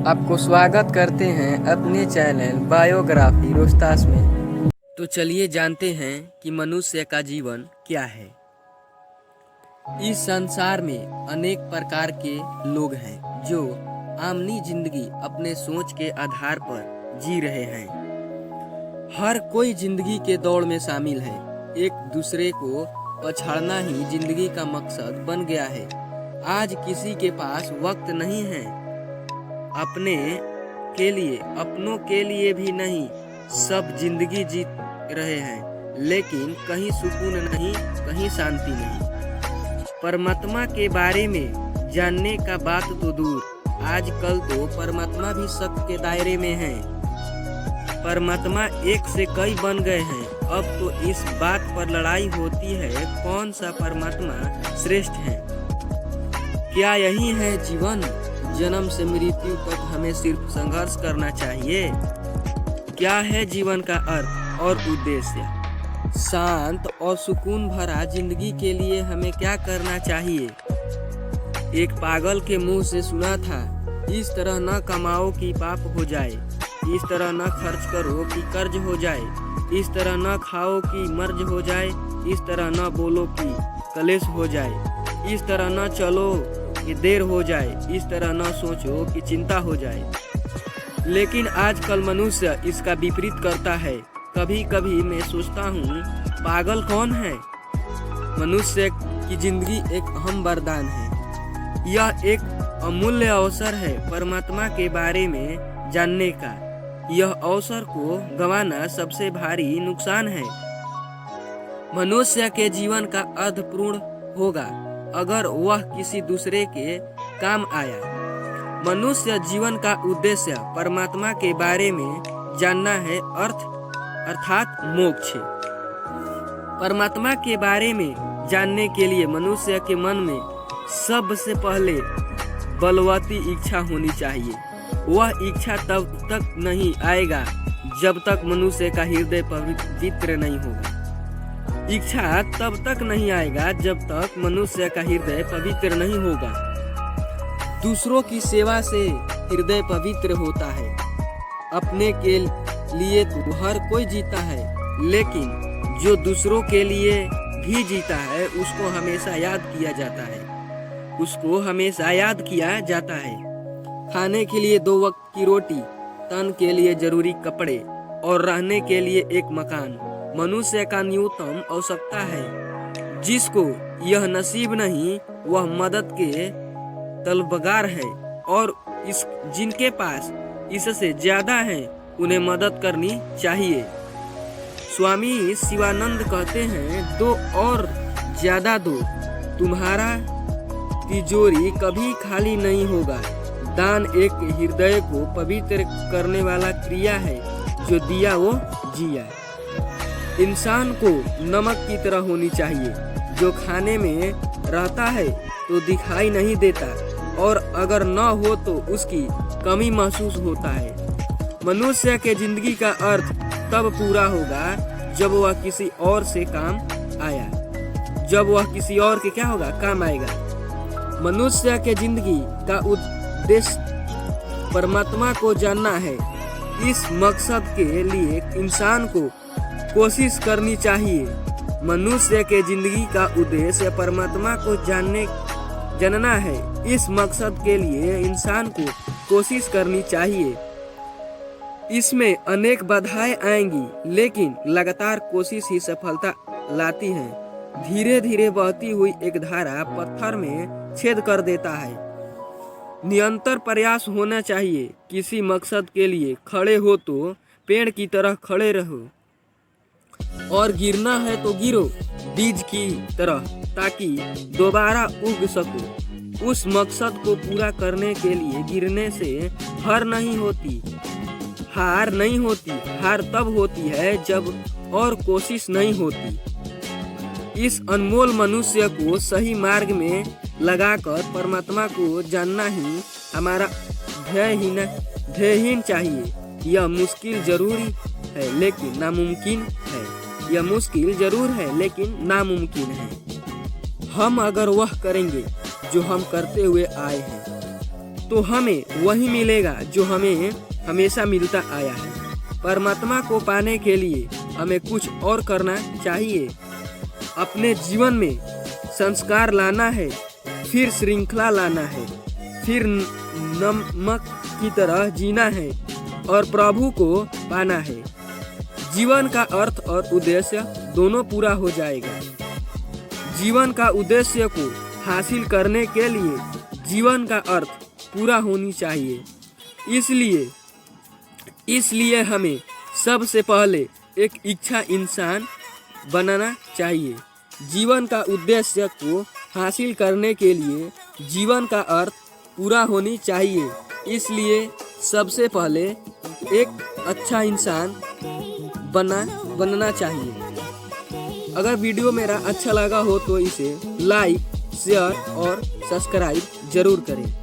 आपको स्वागत करते हैं अपने चैनल बायोग्राफी रोस्तास में। तो चलिए जानते हैं कि मनुष्य का जीवन क्या है। इस संसार में अनेक प्रकार के लोग हैं जो आमनी जिंदगी अपने सोच के आधार पर जी रहे हैं। हर कोई जिंदगी के दौड़ में शामिल है। एक दूसरे को पछाड़ना ही जिंदगी का मकसद बन गया है। आज किसी के पास वक्त नहीं है, अपने के लिए अपनों के लिए भी नहीं। सब जिंदगी जी रहे हैं, लेकिन कहीं सुकून नहीं, कहीं शांति नहीं। परमात्मा के बारे में जानने का बात तो दूर, आजकल तो परमात्मा भी शक के दायरे में है। परमात्मा एक से कई बन गए हैं। अब तो इस बात पर लड़ाई होती है, कौन सा परमात्मा श्रेष्ठ है। क्या यही है जीवन? जन्म से मृत्यु तक हमें सिर्फ संघर्ष करना चाहिए। क्या है जीवन का अर्थ और उद्देश्य? शांत और सुकून भरा जिंदगी के लिए हमें क्या करना चाहिए? एक पागल के मुंह से सुना था, इस तरह न कमाओ कि पाप हो जाए, इस तरह न खर्च करो कि कर्ज हो जाए, इस तरह न खाओ कि मर्ज हो जाए, इस तरह न बोलो कि कलेश हो जाए, इस तरह न चलो कि देर हो जाए, इस तरह न सोचो कि चिंता हो जाए। लेकिन आजकल मनुष्य इसका विपरीत करता है। कभी कभी मैं सोचता हूँ, पागल कौन है? मनुष्य की जिंदगी एक अहम वरदान है। यह एक अमूल्य अवसर है परमात्मा के बारे में जानने का। यह अवसर को गंवाना सबसे भारी नुकसान है। मनुष्य के जीवन का अर्थपूर्ण होगा अगर वह किसी दूसरे के काम आया। मनुष्य जीवन का उद्देश्य परमात्मा के बारे में जानना है, अर्थात मोक्ष। परमात्मा के बारे में जानने के लिए मनुष्य के मन में सबसे पहले बलवती इच्छा होनी चाहिए। वह इच्छा तब तक नहीं आएगा जब तक मनुष्य का हृदय पवित्र नहीं होगा। इच्छा तब तक नहीं आएगा जब तक मनुष्य का हृदय पवित्र नहीं होगा। दूसरों की सेवा से हृदय पवित्र होता है। अपने के लिए तो हर कोई जीता है, लेकिन जो दूसरों के लिए भी जीता है उसको हमेशा याद किया जाता है। उसको खाने के लिए 2 वक्त की रोटी, तन के लिए जरूरी कपड़े और रहने के लिए एक मकान मनुष्य का न्यूनतम आवश्यकता है। जिसको यह नसीब नहीं वह मदद के तलबगार है, और जिनके पास इससे ज्यादा है उन्हें मदद करनी चाहिए। स्वामी शिवानंद कहते हैं, 2 और ज्यादा दो, तुम्हारा तिजोरी कभी खाली नहीं होगा। दान एक हृदय को पवित्र करने वाला क्रिया है, जो दिया वो जिया। इंसान को नमक की तरह होनी चाहिए, जो खाने में रहता है तो दिखाई नहीं देता, और अगर न हो तो उसकी कमी महसूस होता है। मनुष्य के जिंदगी का अर्थ तब पूरा होगा जब वह किसी और से काम आया। जब वह किसी और के क्या होगा? काम आएगा। मनुष्य के जिंदगी का उद्देश्य परमात्मा को जानना है। इस मकसद के लिए इंसान को कोशिश करनी चाहिए। मनुष्य के जिंदगी का उद्देश्य परमात्मा को जानना है। इस मकसद के लिए इंसान को कोशिश करनी चाहिए। इसमें अनेक बाधाएं आएंगी, लेकिन लगातार कोशिश ही सफलता लाती है। धीरे धीरे बहती हुई एक धारा पत्थर में छेद कर देता है। निरंतर प्रयास होना चाहिए। किसी मकसद के लिए खड़े हो तो पेड़ की तरह खड़े रहो, और गिरना है तो गिरो बीज की तरह, ताकि दोबारा उग सको। उस मकसद को पूरा करने के लिए गिरने से हार नहीं होती। हार तब होती है जब और कोशिश नहीं होती। इस अनमोल मनुष्य को सही मार्ग में लगाकर परमात्मा को जानना ही हमारा ध्येय चाहिए। यह मुश्किल जरूरी है लेकिन नामुमकिन है। यह मुश्किल जरूर है लेकिन नामुमकिन है। हम अगर वह करेंगे जो हम करते हुए आए हैं, तो हमें वही मिलेगा जो हमें हमेशा मिलता आया है। परमात्मा को पाने के लिए हमें कुछ और करना चाहिए। अपने जीवन में संस्कार लाना है, फिर श्रृंखला लाना है, फिर नमक की तरह जीना है और प्रभु को पाना है। जीवन का अर्थ और उद्देश्य दोनों पूरा हो जाएगा। जीवन का उद्देश्य को हासिल करने के लिए जीवन का अर्थ पूरा होनी चाहिए। इसलिए हमें सबसे पहले एक इच्छा इंसान बनाना चाहिए। जीवन का उद्देश्य को हासिल करने के लिए जीवन का अर्थ पूरा होनी चाहिए। इसलिए सबसे पहले एक अच्छा इंसान बनना चाहिए। अगर वीडियो मेरा अच्छा लगा हो तो इसे लाइक, शेयर और सब्सक्राइब जरूर करें।